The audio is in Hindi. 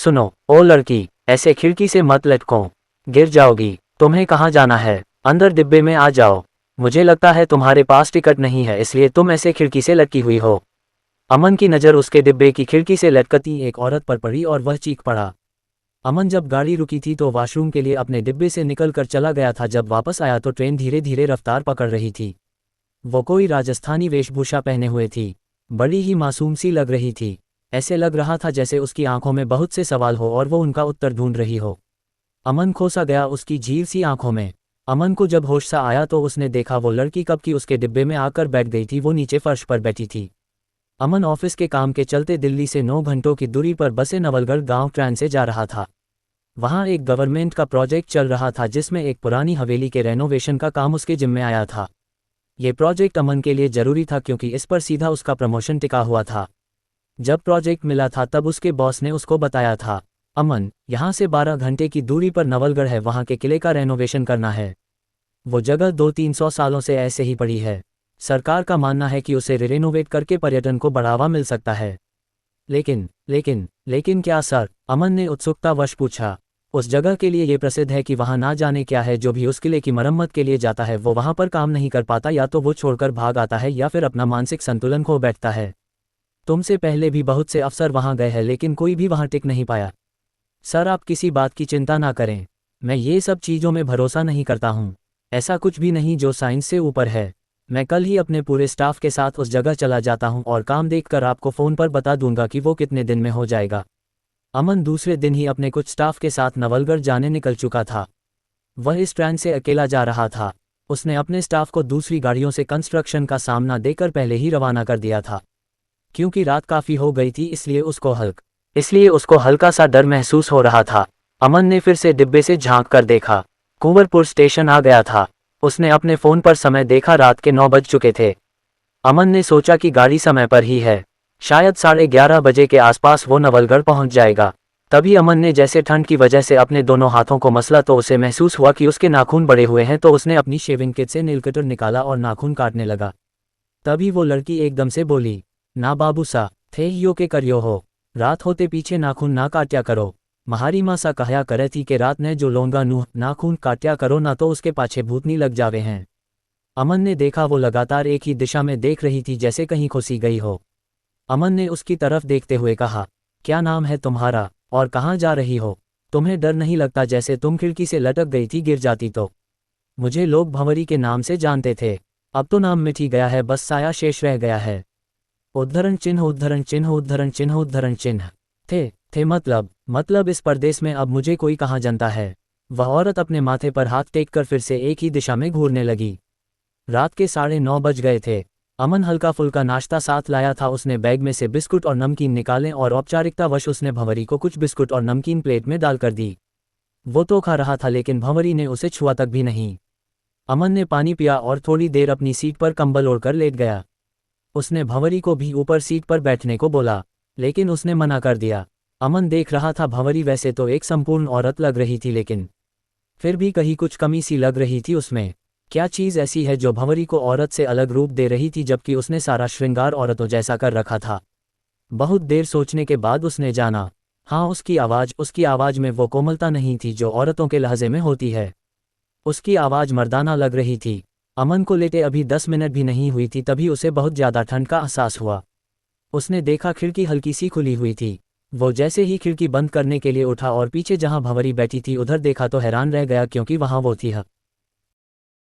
सुनो ओ लड़की, ऐसे खिड़की से मत लटको, गिर जाओगी। तुम्हें कहाँ जाना है? अंदर डिब्बे में आ जाओ। मुझे लगता है तुम्हारे पास टिकट नहीं है, इसलिए तुम ऐसे खिड़की से लटकी हुई हो। अमन की नज़र उसके डिब्बे की खिड़की से लटकती एक औरत पर पड़ी और वह चीख पड़ा। अमन जब गाड़ी रुकी थी तो वॉशरूम के लिए अपने डिब्बे से निकल कर चला गया था। जब वापस आया तो ट्रेन धीरे धीरे रफ्तार पकड़ रही थी। वो कोई राजस्थानी वेशभूषा पहने हुए थी, बड़ी ही मासूम सी लग रही थी। ऐसे लग रहा था जैसे उसकी आंखों में बहुत से सवाल हो और वो उनका उत्तर ढूंढ रही हो। अमन खोसा गया उसकी झील सी आंखों में। अमन को जब होश सा आया तो उसने देखा वो लड़की कब की उसके डिब्बे में आकर बैठ गई थी। वो नीचे फर्श पर बैठी थी। अमन ऑफिस के काम के चलते दिल्ली से 9 घंटों की दूरी पर बसे नवलगढ़ गांव ट्रेन से जा रहा था। वहां एक गवर्नमेंट का प्रोजेक्ट चल रहा था जिसमें एक पुरानी हवेली के रेनोवेशन का काम उसके जिम्मे आया था। ये प्रोजेक्ट अमन के लिए जरूरी था क्योंकि इस पर सीधा उसका प्रमोशन टिका हुआ था। जब प्रोजेक्ट मिला था तब उसके बॉस ने उसको बताया था, अमन, यहाँ से 12 घंटे की दूरी पर नवलगढ़ है, वहाँ के किले का रेनोवेशन करना है। वो जगह 200-300 सालों से ऐसे ही पड़ी है। सरकार का मानना है कि उसे रेनोवेट करके पर्यटन को बढ़ावा मिल सकता है। लेकिन क्या सर? अमन ने उत्सुकतावश पूछा। उस जगह के लिए ये प्रसिद्ध है कि वहाँ ना जाने क्या है, जो भी उस किले की मरम्मत के लिए जाता है वो वहाँ पर काम नहीं कर पाता, या तो वो छोड़कर भाग आता है या फिर अपना मानसिक संतुलन खो बैठता है। तुमसे पहले भी बहुत से अफसर वहाँ गए हैं लेकिन कोई भी वहाँ टिक नहीं पाया। सर आप किसी बात की चिंता ना करें, मैं ये सब चीज़ों में भरोसा नहीं करता हूँ। ऐसा कुछ भी नहीं जो साइंस से ऊपर है। मैं कल ही अपने पूरे स्टाफ के साथ उस जगह चला जाता हूँ और काम देखकर आपको फ़ोन पर बता दूंगा कि वो कितने दिन में हो जाएगा। अमन दूसरे दिन ही अपने कुछ स्टाफ के साथ नवलगढ़ जाने निकल चुका था। वह इस ट्रेन से अकेला जा रहा था। उसने अपने स्टाफ को दूसरी गाड़ियों से कंस्ट्रक्शन का सामना देकर पहले ही रवाना कर दिया था। क्योंकि रात काफ़ी हो गई थी इसलिए उसको हल्का सा डर महसूस हो रहा था। अमन ने फिर से डिब्बे से झांक कर देखा। कुंवरपुर स्टेशन आ गया था। उसने अपने फ़ोन पर समय देखा, रात के 9 बज चुके थे। अमन ने सोचा कि गाड़ी समय पर ही है, शायद 11:30 बजे के आसपास वो नवलगढ़ पहुंच जाएगा। तभी अमन ने जैसे ठंड की वजह से अपने दोनों हाथों को मसला तो उसे महसूस हुआ कि उसके नाखून बड़े हुए हैं, तो उसने अपनी शेविंग किट से नील कटर निकाला और नाखून काटने लगा। तभी वो लड़की एकदम से बोली, ना बाबू सा, थे यो के करियो हो, रात होते पीछे नाखून ना काट्या करो। महारी माँ सा कहया करे थी कि रात ने जो लोंगा नूह नाखून काट्या करो ना तो उसके पाछे भूतनी लग जावे हैं। अमन ने देखा वो लगातार एक ही दिशा में देख रही थी जैसे कहीं खोसी गई हो। अमन ने उसकी तरफ देखते हुए कहा, क्या नाम है तुम्हारा और कहाँ जा रही हो? तुम्हें डर नहीं लगता? जैसे तुम खिड़की से लटक गई थी, गिर जाती तो? मुझे लोग भंवरी के नाम से जानते थे, अब तो नाम मिट ही गया है, बस साया शेष रह गया है। उद्धरण चिन्ह उद्धरण चिन्ह उद्धरण चिन्ह उद्धरण चिन्ह। थे मतलब इस परदेश में अब मुझे कोई कहाँ जानता है। वह औरत अपने माथे पर हाथ टेककर फिर से एक ही दिशा में घूरने लगी। रात के 9:30 बज गए थे। अमन हल्का फुल्का नाश्ता साथ लाया था। उसने बैग में से बिस्कुट और नमकीन निकाले और औपचारिकतावश उसने भंवरी को कुछ बिस्कुट और नमकीन प्लेट में डालकर दी। वो तो खा रहा था लेकिन भंवरी ने उसे छुआ तक भी नहीं। अमन ने पानी पिया और थोड़ी देर अपनी सीट पर कंबल ओढ़कर लेट गया। उसने भंवरी को भी ऊपर सीट पर बैठने को बोला लेकिन उसने मना कर दिया। अमन देख रहा था भंवरी वैसे तो एक संपूर्ण औरत लग रही थी लेकिन फिर भी कहीं कुछ कमी सी लग रही थी उसमें। क्या चीज़ ऐसी है जो भंवरी को औरत से अलग रूप दे रही थी जबकि उसने सारा श्रृंगार औरतों जैसा कर रखा था? बहुत देर सोचने के बाद उसने जाना, हाँ, उसकी आवाज़ में वो कोमलता नहीं थी जो औरतों के लहजे में होती है। उसकी आवाज़ मर्दाना लग रही थी। अमन को लेटे अभी 10 मिनट भी नहीं हुई थी तभी उसे बहुत ज़्यादा ठंड का एहसास हुआ। उसने देखा खिड़की हल्की सी खुली हुई थी। वो जैसे ही खिड़की बंद करने के लिए उठा और पीछे जहां भंवरी बैठी थी उधर देखा तो हैरान रह गया क्योंकि वहां वो थी।